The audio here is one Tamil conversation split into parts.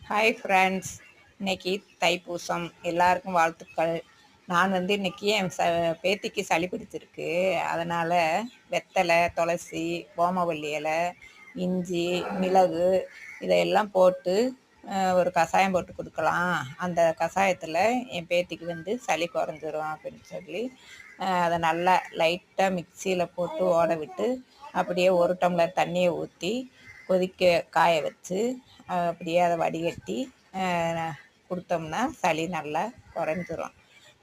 ஹாய் ஃப்ரெண்ட்ஸ், இன்னைக்கு தைப்பூசம். எல்லாருக்கும் வாழ்த்துக்கள். நான் இன்னைக்கு என் பேத்திக்கு சளி பிடிச்சிருக்கு. அதனால் வெத்தலை, துளசி, ஓமவல்லி இலை, இஞ்சி, மிளகு இதையெல்லாம் போட்டு ஒரு கஷாயம் போட்டு கொடுக்கலாம். அந்த கஷாயத்தில் என் பேத்திக்கு சளி குறைஞ்சிரும் அப்படின்னு சொல்லி அதை நல்லா லைட்டாக மிக்சியில் போட்டு ஓட விட்டு அப்படியே ஒரு டம்ளர் தண்ணியை ஊற்றி கொதிக்க காய வச்சு அப்படியே அதை வடிகட்டி கொடுத்தோம்னா சளி நல்லா குறைஞ்சிரும்.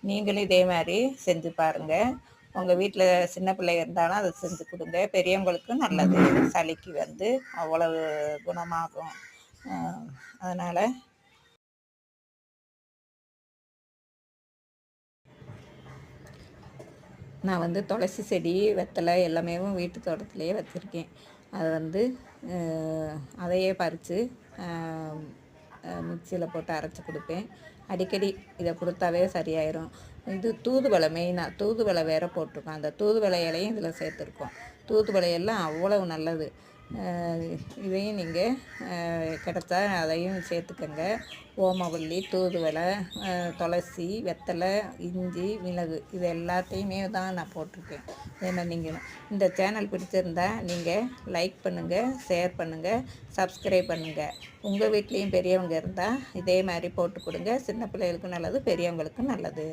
நீங்களும் இதே மாதிரி செஞ்சு பாருங்கள். உங்கள் வீட்டில் சின்ன பிள்ளை இருந்தாலும் அதை செஞ்சு கொடுங்க. பெரியவங்களுக்கும் நல்லது. சளிக்கு அவ்வளவு குணமாகும். அதனால் நான் துளசி செடி, வெத்தலை எல்லாமே வீட்டு தோட்டத்திலேயே வச்சுருக்கேன். அது அதையே பறித்து மிக்சியில் போட்டு அரைச்சி கொடுப்பேன். அடிக்கடி இதை கொடுத்தாவே சரியாயிடும். தூதுவளை, மெயினாக தூதுவளை வேற போட்டிருக்கோம். அந்த தூதுவளை இலையும் இதில் சேர்த்துருக்கோம். தூதுவளையெல்லாம் அவ்வளவு நல்லது. இதையும் நீங்கள் கிடச்சா அதையும் சேர்த்துக்கங்க. ஓமவல்லி, தூதுவளை, துளசி, வெத்தலை, இஞ்சி, மிளகு இது எல்லாத்தையுமே தான் நான் போட்டிருக்கேன். ஏன்னா நீங்கள் இந்த சேனல் பிடிச்சிருந்தா நீங்கள் லைக் பண்ணுங்கள், ஷேர் பண்ணுங்கள், சப்ஸ்கிரைப் பண்ணுங்கள். உங்கள் வீட்லேயும் பெரியவங்க இருந்தால் இதே மாதிரி போட்டு கொடுங்க. சின்ன பிள்ளைகளுக்கும் நல்லது, பெரியவங்களுக்கும் நல்லது.